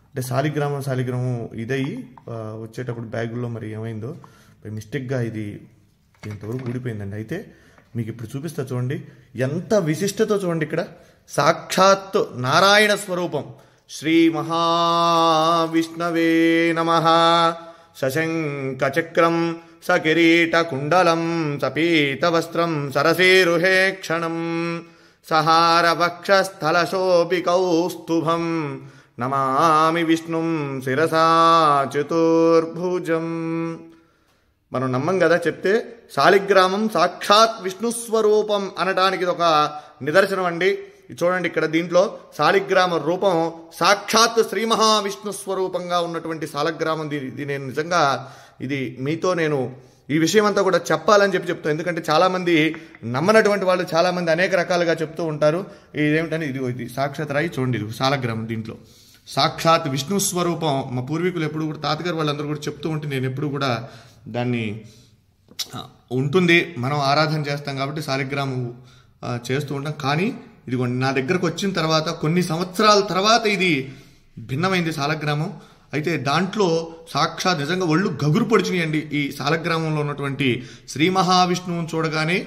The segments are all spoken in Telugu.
అంటే శాలిగ్రామం ఇదయ్యి వచ్చేటప్పుడు బ్యాగుల్లో మరి ఏమైందో మిస్టేక్గా ఇది ఇంతవరకు ఊడిపోయిందండి. అయితే మీకు ఇప్పుడు చూపిస్తా చూడండి, ఎంత విశిష్టతో చూడండి. ఇక్కడ సాక్షాత్ నారాయణ స్వరూపం శ్రీ మహావిష్ణవే నమః. శశంఖ చక్రం సకిరీట కుండలం సపీతవస్త్రం సరసేరుహే క్షణం సహార వక్షస్థలశోభి కౌస్తుభం నమామి విష్ణుం శిరసా చతుర్భుజం. మనం నమ్మం కదా చెప్తే. శాలిగ్రామం సాక్షాత్ విష్ణు స్వరూపం అనడానికి ఇది ఒక నిదర్శనం అండి. చూడండి ఇక్కడ దీంట్లో శాలిగ్రామ రూపం సాక్షాత్ శ్రీ మహావిష్ణు స్వరూపంగా ఉన్నటువంటి శాలిగ్రామం. ఇది నేను నిజంగా ఇది మీతో నేను ఈ విషయం అంతా కూడా చెప్పాలని చెప్తాను. ఎందుకంటే చాలామంది నమ్మనటువంటి వాళ్ళు చాలామంది అనేక రకాలుగా చెప్తూ ఉంటారు. ఇదేమిటని ఇది సాక్షాత్ రాయి చూడండి, ఇది శాలిగ్రామం. దీంట్లో సాక్షాత్ విష్ణు స్వరూపం. మా పూర్వీకులు ఎప్పుడు కూడా తాతగారు వాళ్ళందరూ కూడా చెప్తూ ఉంటే నేను ఎప్పుడు కూడా దాన్ని ఉంటుంది, మనం ఆరాధన చేస్తాం కాబట్టి శాలిగ్రామం చేస్తూ ఉంటాం. కానీ ఇదిగోండి నా దగ్గరకు వచ్చిన తర్వాత కొన్ని సంవత్సరాల తర్వాత ఇది భిన్నమైంది శాలిగ్రామం. అయితే దాంట్లో సాక్షాత్ నిజంగా ఒళ్ళు గగురు పొడిచినాయండి. ఈ శాలిగ్రామంలో ఉన్నటువంటి శ్రీ మహావిష్ణువుని చూడగానే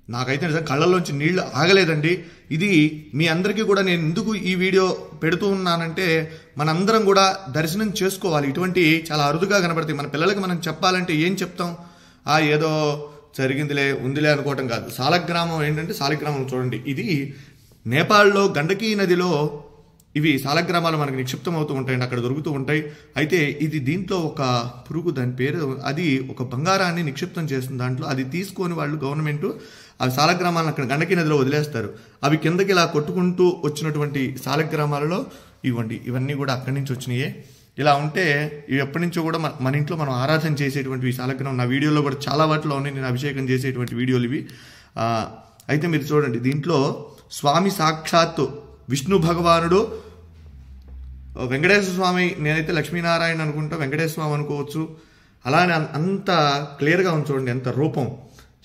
నాకైతే నిజంగా కళ్ళల్లోంచి నీళ్లు ఆగలేదండి. ఇది మీ అందరికీ కూడా నేను ఎందుకు ఈ వీడియో పెడుతూ ఉన్నానంటే మనందరం కూడా దర్శనం చేసుకోవాలి. ఇటువంటి చాలా అరుదుగా కనబడతాయి. మన పిల్లలకి మనం చెప్పాలంటే ఏం చెప్తాం, ఏదో జరిగిందిలే ఉందిలే అనుకోవటం కాదు. శాలిగ్రామం ఏంటంటే శాలిగ్రామం చూడండి, ఇది నేపాల్లో గండకీ నదిలో ఇవి శాలిగ్రామాలు మనకు నిక్షిప్తం అవుతూ ఉంటాయండి, అక్కడ దొరుకుతూ ఉంటాయి. అయితే ఇది దీంట్లో ఒక పురుగు, దాని పేరు, అది ఒక బంగారాన్ని నిక్షిప్తం చేస్తుంది దాంట్లో. అది తీసుకొని వాళ్ళు గవర్నమెంట్ అవి శాలిగ్రామాలను అక్కడ గండకీ నదిలో వదిలేస్తారు. అవి కిందకి ఇలా కొట్టుకుంటూ వచ్చినటువంటి శాలిగ్రామాలలో ఇవన్నీ కూడా అక్కడి నుంచి వచ్చినాయే. ఇలా ఉంటే ఇవి ఎప్పటి నుంచో కూడా మన ఇంట్లో మనం ఆరాధన చేసేటువంటి శాలిగ్రామం. నా వీడియోలో కూడా చాలా వాటిలో ఉన్నాయి, నేను అభిషేకం చేసేటువంటి వీడియోలు ఇవి. అయితే మీరు చూడండి, దీంట్లో స్వామి సాక్షాత్తు విష్ణు భగవానుడు, వెంకటేశ్వర స్వామి, నేనైతే లక్ష్మీనారాయణ అనుకుంటా, వెంకటేశ్వర స్వామి అనుకోవచ్చు. అలానే అంత క్లియర్గా ఉంది చూడండి, ఎంత రూపం,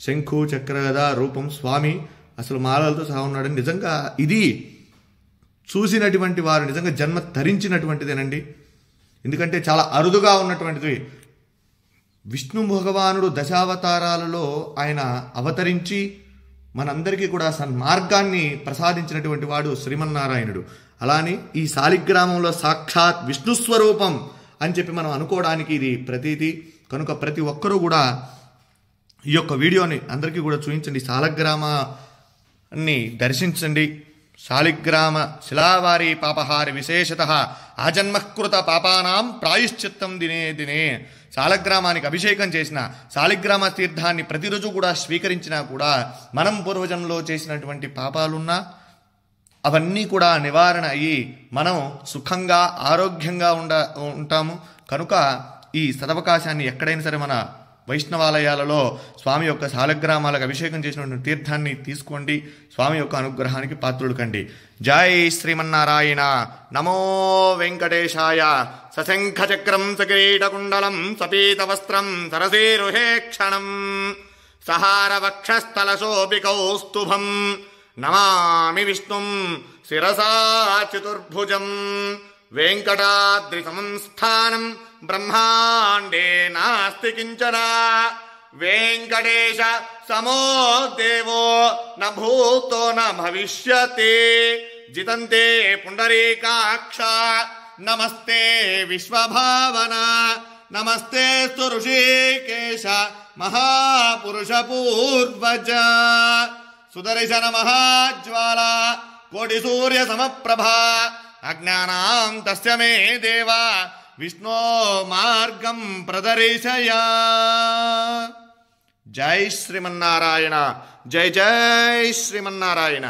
శంఖు చక్ర గదా రూపం, స్వామి అసలు మాలలతో సహా ఉన్నాడని. నిజంగా ఇది చూసినటువంటి వారు నిజంగా జన్మ ధరించినటువంటిదేనండి. ఎందుకంటే చాలా అరుదుగా ఉన్నటువంటిది. విష్ణు భగవానుడు దశావతారాలలో ఆయన అవతరించి మనందరికీ కూడా సన్మార్గాన్ని ప్రసాదించినటువంటి వాడు శ్రీమన్నారాయణుడు. అలానే ఈ శాలిగ్రామంలో సాక్షాత్ విష్ణు స్వరూపం అని చెప్పి మనం అనుకోవడానికి ఇది ప్రతీతి. కనుక ప్రతి ఒక్కరూ కూడా ఈ యొక్క వీడియోని అందరికీ కూడా చూపించండి, శాలిగ్రామాన్ని దర్శించండి. శాలిగ్రామ శిలావారి పాపహారి విశేషత ఆజన్మకృత పాపానాం ప్రాయశ్చిత్తం దినే దినే. శాలిగ్రామానికి అభిషేకం చేసిన, శాలిగ్రామ తీర్థాన్ని ప్రతిరోజు కూడా స్వీకరించినా కూడా మనం పూర్వజన్మలో చేసినటువంటి పాపాలున్నా అవన్నీ కూడా నివారణ అయ్యి మనం సుఖంగా ఆరోగ్యంగా ఉంటాము. కనుక ఈ సదవకాశాన్ని ఎక్కడైనా సరే మన వైష్ణవాలయాలలో స్వామి యొక్క శాలిగ్రామాలకు అభిషేకం చేసినటువంటి తీర్థాన్ని తీసుకోండి, స్వామి యొక్క అనుగ్రహానికి పాత్రులు కండి. జై శ్రీమన్నారాయణ. నమో వెంకటేశాయ. సశంఖ చక్రం సకిరీటకుండలం సపీతవస్త్రం సరసేరుహే క్షణం సహార వక్షస్థలశోభి కౌస్తుభం నమామి విష్ణుం శిరసా చతుర్భుజం. వెంకటాద్రి సంస్థానం బ్రహ్మాండే నాస్తి కించన వెంకటేశ సమో దేవో న భూతో న భవిష్యతి. జితంతే పుండరీకాక్ష నమస్తే విశ్వభావన నమస్తే ఋషికేశ మహాపురుష పూర్వజ. సుదర్శన మహాజ్వాల కోటి సూర్య సమప్రభా అజ్ఞానాం తస్య మే దేవా విష్ణో మార్గం ప్రదర్శయ. జై శ్రీమన్నారాయణ. జై జై శ్రీమన్నారాయణ.